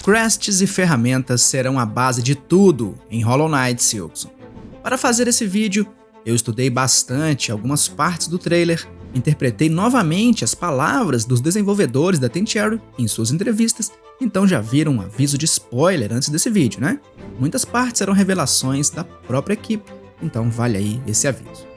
Crests e ferramentas serão a base de tudo em Hollow Knight Silksong. Para fazer esse vídeo, eu estudei bastante algumas partes do trailer, interpretei novamente as palavras dos desenvolvedores da Ten Cherry em suas entrevistas, então já viram um aviso de spoiler antes desse vídeo, né? Muitas partes eram revelações da própria equipe, então vale aí esse aviso.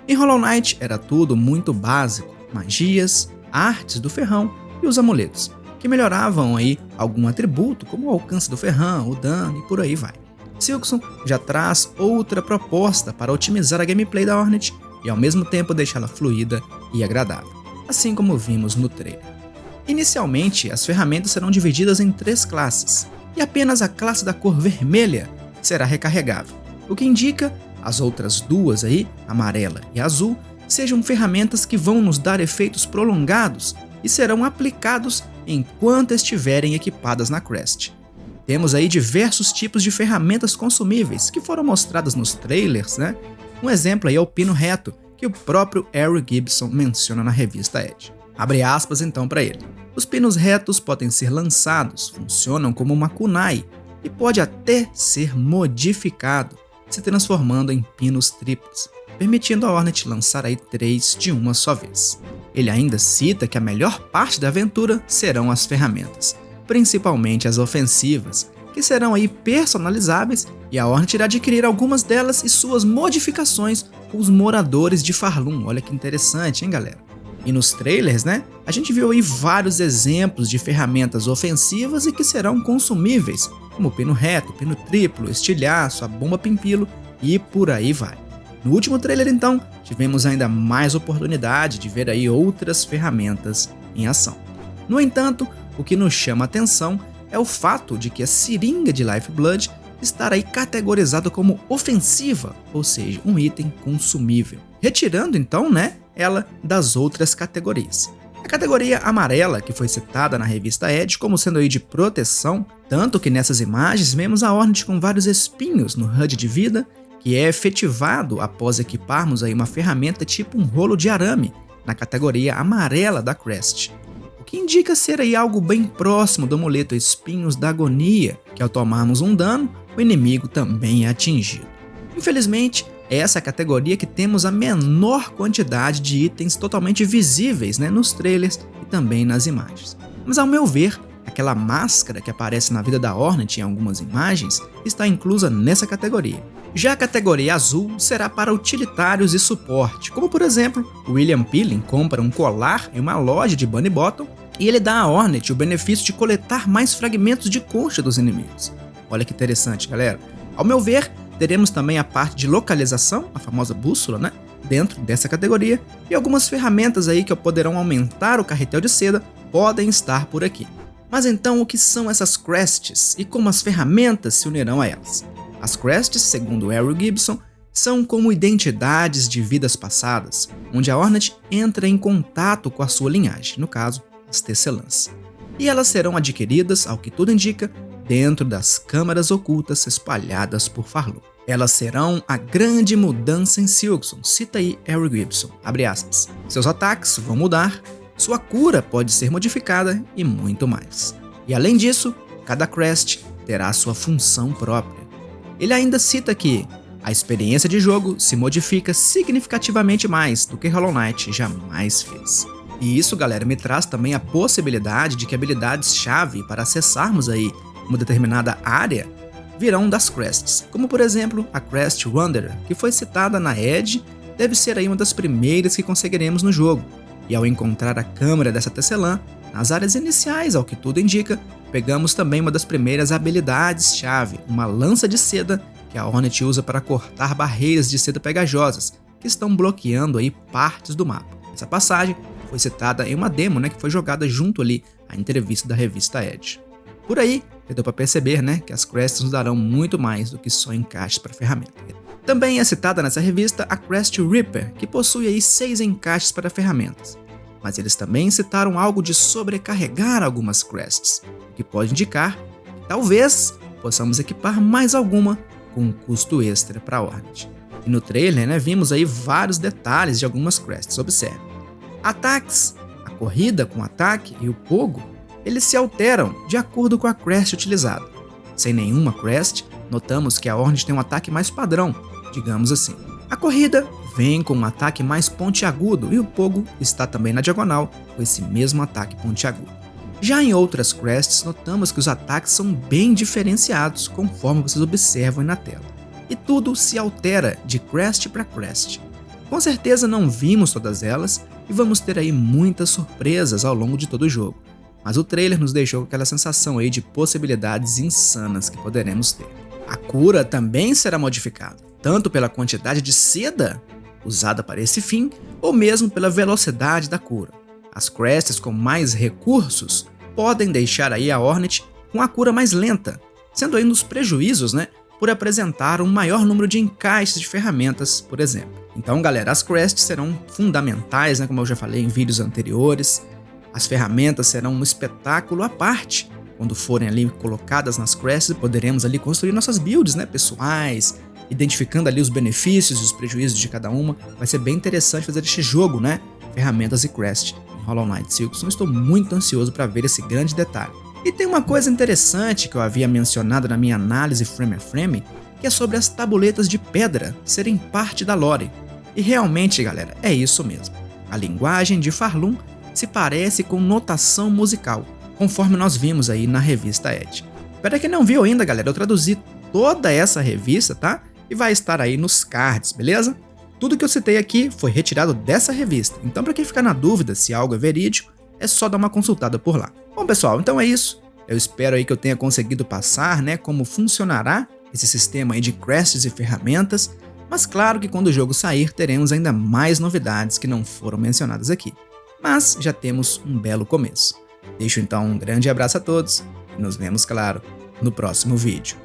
Em Hollow Knight era tudo muito básico, magias, artes do ferrão e os amuletos, que melhoravam aí algum atributo como o alcance do ferrão, o dano e por aí vai. Silksong já traz outra proposta para otimizar a gameplay da Hornet e ao mesmo tempo deixá-la fluida e agradável, assim como vimos no trailer. Inicialmente, as ferramentas serão divididas em 3 classes, e apenas a classe da cor vermelha será recarregável, o que indica as outras 2 aí, amarela e azul, sejam ferramentas que vão nos dar efeitos prolongados e serão aplicados enquanto estiverem equipadas na Crest. Temos aí diversos tipos de ferramentas consumíveis que foram mostradas nos trailers, né? Um exemplo aí é o pino reto, que o próprio Eric Gibson menciona na revista Edge. Abre aspas então para ele. Os pinos retos podem ser lançados, funcionam como uma kunai e pode até ser modificado, se transformando em pinos triplos, permitindo a Hornet lançar aí 3 de uma só vez. Ele ainda cita que a melhor parte da aventura serão as ferramentas, principalmente as ofensivas, que serão aí personalizáveis e a Hornet irá adquirir algumas delas e suas modificações com os moradores de Farlum. Olha que interessante, hein, galera? E nos trailers, né, a gente viu aí vários exemplos de ferramentas ofensivas e que serão consumíveis, como o pino reto, pino triplo, estilhaço, a bomba pimpilo e por aí vai. No último trailer, então, tivemos ainda mais oportunidade de ver aí outras ferramentas em ação. No entanto, o que nos chama a atenção é o fato de que a seringa de Lifeblood estará aí categorizada como ofensiva, ou seja, um item consumível, retirando então, né, ela das outras categorias. A categoria amarela, que foi citada na revista Edge como sendo aí de proteção, tanto que nessas imagens vemos a Hornet com vários espinhos no HUD de vida, que é efetivado após equiparmos aí uma ferramenta tipo um rolo de arame na categoria amarela da Crest, o que indica ser aí algo bem próximo do amuleto Espinhos da Agonia, que ao tomarmos um dano, o inimigo também é atingido. Infelizmente, é essa categoria que temos a menor quantidade de itens totalmente visíveis, né, nos trailers e também nas imagens. Mas ao meu ver, aquela máscara que aparece na vida da Hornet em algumas imagens está inclusa nessa categoria. Já a categoria azul será para utilitários e suporte, como por exemplo, William Peeling compra um colar em uma loja de Bunny Bottom e ele dá à Hornet o benefício de coletar mais fragmentos de concha dos inimigos. Olha que interessante, galera. Ao meu ver, teremos também a parte de localização, a famosa bússola, né, dentro dessa categoria, e algumas ferramentas aí que poderão aumentar o carretel de seda podem estar por aqui. Mas então o que são essas crests e como as ferramentas se unirão a elas? As crests, segundo Eric Gibson, são como identidades de vidas passadas, onde a Hornet entra em contato com a sua linhagem, no caso, as tecelãs. E elas serão adquiridas, ao que tudo indica, dentro das câmaras ocultas espalhadas por Farlum. Elas serão a grande mudança em Silksong, cita aí Eric Gibson, abre aspas. Seus ataques vão mudar, sua cura pode ser modificada e muito mais. E além disso, cada crest terá sua função própria. Ele ainda cita que a experiência de jogo se modifica significativamente mais do que Hollow Knight jamais fez. E isso, galera, me traz também a possibilidade de que habilidades-chave para acessarmos aí uma determinada área virão das crests, como por exemplo a Crest Wanderer, que foi citada na Edge, deve ser aí uma das primeiras que conseguiremos no jogo. E ao encontrar a câmera dessa tecelã, nas áreas iniciais, ao que tudo indica, pegamos também uma das primeiras habilidades-chave, uma lança de seda que a Hornet usa para cortar barreiras de seda pegajosas, que estão bloqueando aí partes do mapa. Essa passagem foi citada em uma demo, né, que foi jogada junto ali à entrevista da revista Edge. Por aí, já deu para perceber, né, que as crests nos darão muito mais do que só encaixes para ferramenta. Também é citada nessa revista a Crest Reaper, que possui aí 6 encaixes para ferramentas. Mas eles também citaram algo de sobrecarregar algumas crests, o que pode indicar que talvez possamos equipar mais alguma com um custo extra para a Hornet. E no trailer, né, vimos aí vários detalhes de algumas crests, observe. Ataques, a corrida com ataque e o pogo, eles se alteram de acordo com a crest utilizada. Sem nenhuma crest, notamos que a Hornet tem um ataque mais padrão, digamos assim. A corrida vem com um ataque mais pontiagudo e o Pogo está também na diagonal com esse mesmo ataque pontiagudo. Já em outras crests, notamos que os ataques são bem diferenciados conforme vocês observam aí na tela. E tudo se altera de crest para crest. Com certeza não vimos todas elas e vamos ter aí muitas surpresas ao longo de todo o jogo. Mas o trailer nos deixou com aquela sensação aí de possibilidades insanas que poderemos ter. A cura também será modificada, tanto pela quantidade de seda usada para esse fim, ou mesmo pela velocidade da cura. As crests com mais recursos podem deixar aí a Hornet com a cura mais lenta, sendo aí nos prejuízos, por apresentar um maior número de encaixes de ferramentas, por exemplo. Então, galera, as crests serão fundamentais, como eu já falei em vídeos anteriores. As ferramentas serão um espetáculo à parte. Quando forem ali colocadas nas crests, poderemos ali construir nossas builds, pessoais, identificando ali os benefícios e os prejuízos de cada uma. Vai ser bem interessante fazer este jogo, ferramentas e crest em Hollow Knight Silksong. Estou muito ansioso para ver esse grande detalhe. E tem uma coisa interessante que eu havia mencionado na minha análise frame a frame, que é sobre as tabuletas de pedra serem parte da lore. E realmente, galera, é isso mesmo. A linguagem de Farlum se parece com notação musical, conforme nós vimos aí na revista Ed. Para quem não viu ainda, galera, eu traduzi toda essa revista, tá? E vai estar aí nos cards, beleza? Tudo que eu citei aqui foi retirado dessa revista, então para quem ficar na dúvida se algo é verídico, é só dar uma consultada por lá. Bom, pessoal, então é isso. Eu espero aí que eu tenha conseguido passar, como funcionará esse sistema aí de crests e ferramentas, mas claro que quando o jogo sair teremos ainda mais novidades que não foram mencionadas aqui. Mas já temos um belo começo. Deixo então um grande abraço a todos e nos vemos, claro, no próximo vídeo.